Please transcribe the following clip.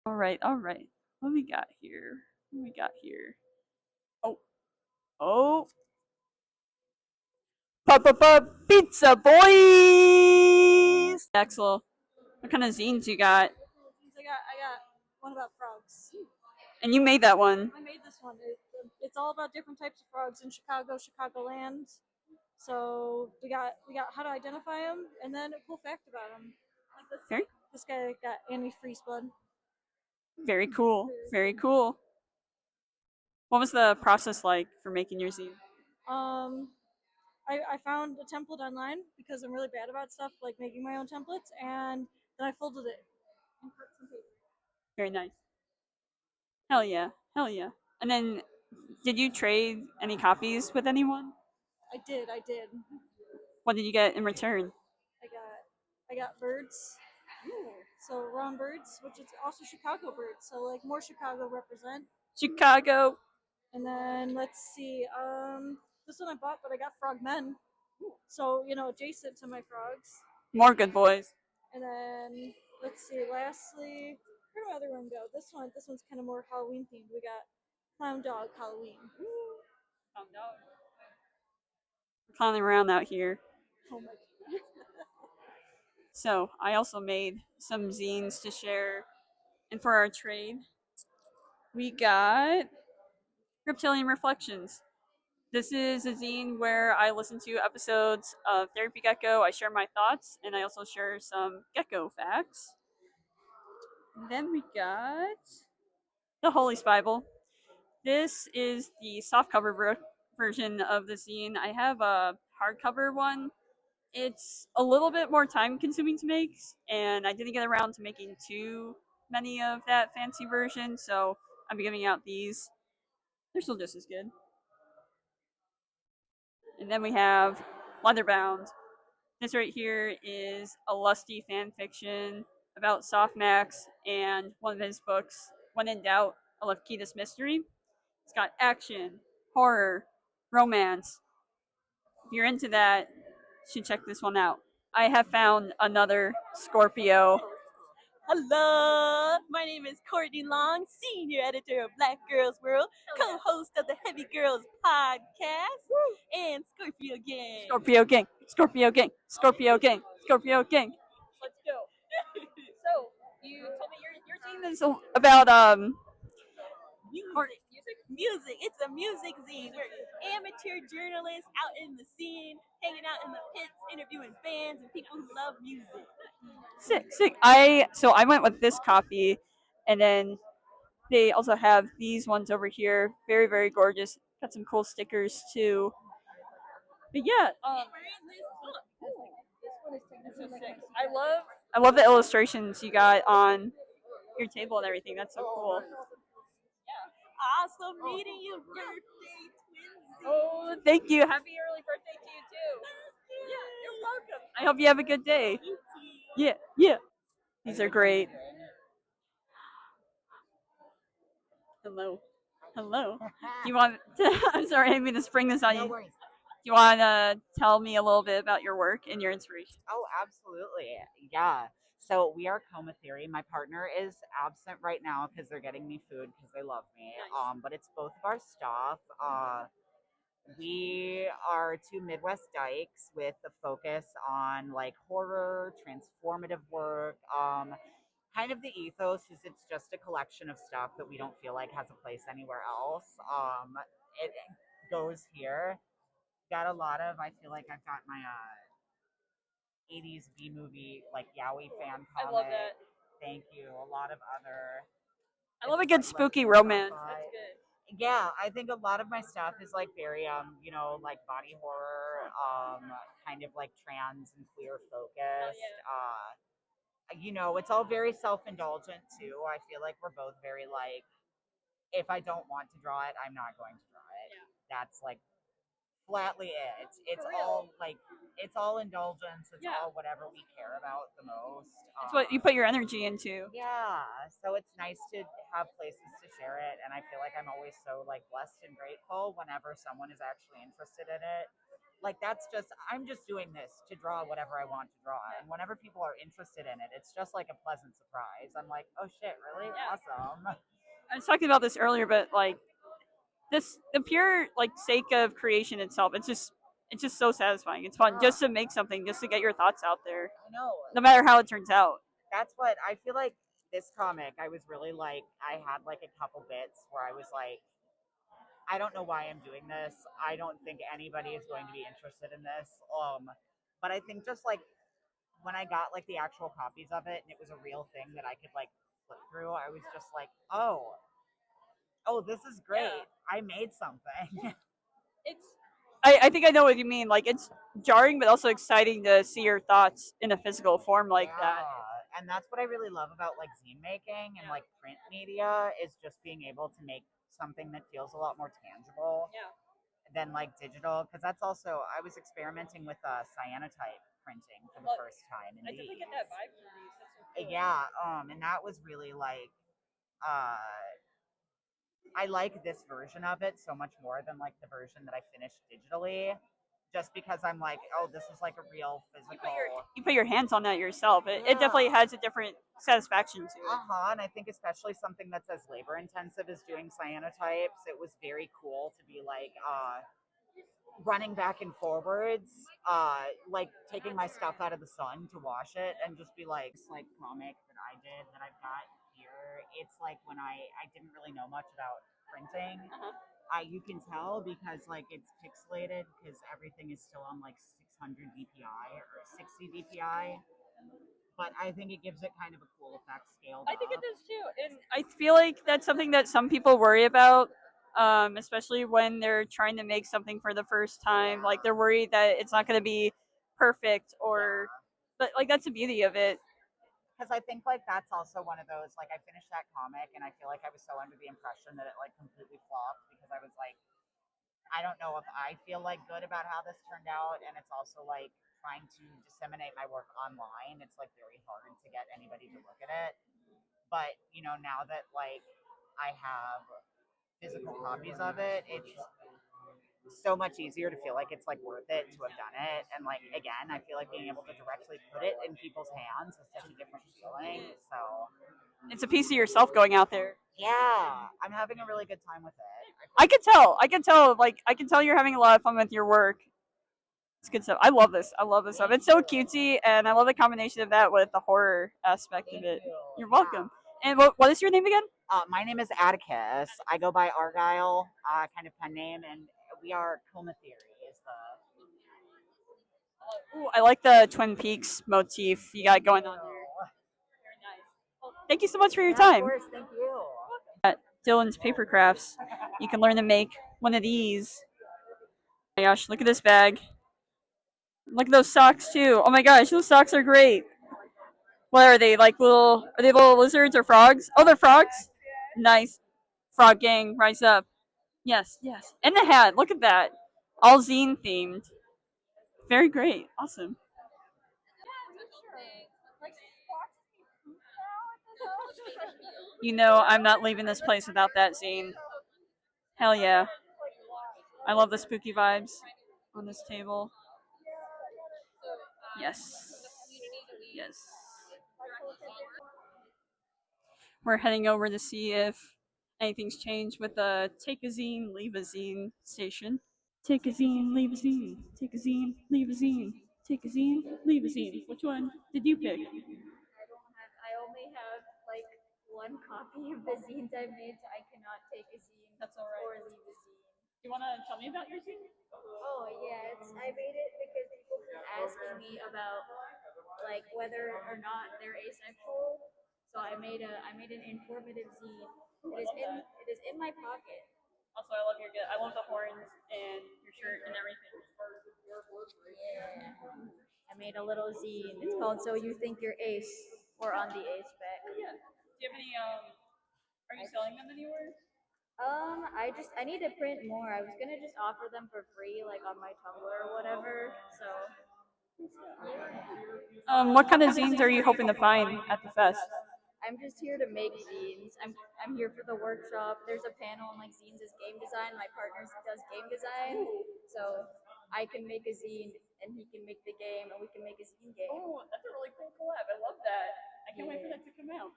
All right, all right. What we got here? What we got here? Oh, oh. Pizza boys! Axel, what kind of zines you got? I got one about frogs. And you made that one. I made this one. It's all about different types of frogs in Chicago, Chicagoland. So we got how to identify them, and then a cool fact about them. Like Very, this guy got antifreeze blood. very cool. Very cool. What was the process like for making your zine? Um, I found a template online because I'm really bad about stuff like making my own templates, and then I folded it and cut some paper. Very nice. Hell yeah. Hell yeah. And then, did you trade any copies with anyone? I did. What did you get in return? I got birds. So round birds, which is also Chicago birds. So like more Chicago represent. Chicago. And then let's see. This one I bought, but I got frog men. So adjacent to my frogs. More good boys. And then let's see. Lastly, where did my other one go? This one's kind of more Halloween themed. We got clown dog Halloween. We're clowning around out here. Oh my! So, I also made some zines to share. And for our trade, we got Reptilian Reflections. This is a zine where I listen to episodes of Therapy Gecko. I share my thoughts, and I also share some gecko facts. And then we got the Holy Bible. This is the softcover version of the zine. I have a hardcover one. It's a little bit more time consuming to make, and I didn't get around to making too many of that fancy version, so I'm giving out these. They're still just as good. And then we have Leatherbound. This right here is a lusty fan fiction about Softmax and one of his books, When in Doubt, I Love Key This Mystery. It's got action, horror, romance. If you're into that, you should check this one out. I have found another Scorpio. Hello, my name is Courtney Long, senior editor of Black Girls World, co-host of the Heavy Girls podcast, and Scorpio Gang. Scorpio Gang, Scorpio Gang, Scorpio Gang, Scorpio Gang. Let's go. So, you told me your team is about Music. It's a music zine. We're amateur journalists out in the scene, hanging out in the pits, interviewing fans and people who love music. sick, sick. So I went with this copy, and then they also have these ones over here. Very, very gorgeous. Got some cool stickers too. But yeah, We're in this book. this is sick. I love the illustrations you got on your table and everything. That's so cool. Awesome meeting you, birthday twins. Oh, thank you. Happy early birthday to you too. Yeah, you're welcome. I hope you have a good day. Yeah, yeah. These are great. Hello. Hello. Do you want to, I'm sorry, I didn't mean to spring this on you. No worries. Do you want to tell me a little bit about your work and your inspiration? Oh, absolutely. Yeah. So we are Coma Theory. My partner is absent right now because they're getting me food because they love me. Nice. But it's both of our stuff. We are two Midwest dykes with a focus on like horror, transformative work. Kind of the ethos is it's just a collection of stuff that we don't feel like has a place anywhere else. It goes here. Got a lot of. I feel like I've got my 80s B movie like Yowie fan I comic. love that. Thank you. A lot of other. I love a good spooky romance. That's good. Yeah, I think a lot of my stuff is like very like body horror, kind of like trans and queer focused. It's all very self-indulgent too. I feel like we're both very like if I don't want to draw it, I'm not going to draw it. Yeah. That's like flatly it. It's all like it's all indulgence. It's all whatever we care about the most. It's what you put your energy into. Yeah, so it's nice to have places to share it, and I feel like I'm always so like blessed and grateful whenever someone is actually interested in it. Like that's just I'm just doing this to draw whatever I want to draw. And whenever people are interested in it, it's just like a pleasant surprise. I'm like, oh shit, really? Awesome. I was talking about this earlier, but like the pure like sake of creation itself, it's just so satisfying. It's fun just to make something, just to get your thoughts out there, I know. no matter how it turns out. That's what I feel like this comic, I was really like I had like a couple bits where I was like, I don't know why I'm doing this. I don't think anybody is going to be interested in this. But I think just like when I got like the actual copies of it and it was a real thing that I could like flip through, I was just like, oh, this is great. Yeah. I made something. It's I think I know what you mean. Like it's jarring, but also exciting to see your thoughts in a physical form like that. And that's what I really love about like zine making and like print media is just being able to make something that feels a lot more tangible Yeah. than like digital. Because that's also I was experimenting with cyanotype printing for the first time. In I definitely get that vibe from these. That's so cool. Yeah, and that was really like uh I like this version of it so much more than like the version that I finished digitally. Just because I'm like, oh, this is like a real physical. You put your hands on that yourself. It definitely has a different satisfaction to it. And I think especially something that's as labor intensive as doing cyanotypes, it was very cool to be like running back and forwards, like taking my stuff out of the sun to wash it and just be like comic that I did that I've got here. It's like when I didn't really know much about printing. You can tell because like it's pixelated because everything is still on like 600 DPI or 60 DPI. But I think it gives it kind of a cool effect scale. I think it does too, and I feel like that's something that some people worry about, especially when they're trying to make something for the first time. Like they're worried that it's not going to be perfect, or, but like that's the beauty of it. Because I think like that's also one of those like I finished that comic and I feel like I was so under the impression that it like completely flopped because I was like I don't know if I feel like good about how this turned out and it's also like trying to disseminate my work online it's like very hard to get anybody to look at it but you know now that like I have physical copies of it it's so much easier to feel like it's like worth it to have done it and like again I feel like being able to directly put it in people's hands is such a different feeling so It's a piece of yourself going out there. yeah I'm having a really good time with it. I can tell. I can tell. Like I can tell you're having a lot of fun with your work. It's good stuff. I love this. I love this stuff. It's so cutesy, and I love the combination of that with the horror aspect of it. You're welcome. And what is your name again? My name is Atticus. I go by Argyle, kind of pen name, and we are Coma Theory. Is the Ooh, I like the Twin Peaks motif you got going on there. Very nice. Well, thank you so much for your time. Of course, thank you. At Dylan's Paper Crafts, you can learn to make one of these. Oh my gosh, look at this bag. Look at those socks too. Oh my gosh, those socks are great. What are they, like little? Are they little lizards or frogs? Oh, they're frogs. Nice. Frog gang, rise up. Yes, yes. And the hat. Look at that. All zine themed. Very great. Awesome. You know, I'm not leaving this place without that zine. Hell yeah. I love the spooky vibes on this table. Yes. Yes. We're heading over to see if anything's changed with the Take a Zine, Leave a Zine station. Take a zine, leave a zine. Take a zine, leave a zine. Take a zine, leave a zine. Which one did you pick? I only have like one copy of the zines I've made, so I cannot take a zine That's all right. or leave a zine. You want to tell me about your zine? Oh yeah, I made it because people keep asking me about like whether or not they're asexual. So I made an informative zine. It is in my pocket. Also, I love your I love the horns and your shirt and everything. Yeah. I made a little zine. It's called So You Think You're Ace. We're on the ace spec. Yeah. Do you have any are you selling them anywhere? I need to print more. I was gonna just offer them for free, like on my Tumblr or whatever. So What kind of zines are you hoping to find at the fest? I'm just here to make zines. I'm here for the workshop. There's a panel on like zines as game design. My partner does game design, so I can make a zine and he can make the game and we can make a zine game. Oh, that's a really cool collab. I love that. I can't wait for Yeah. that to come out.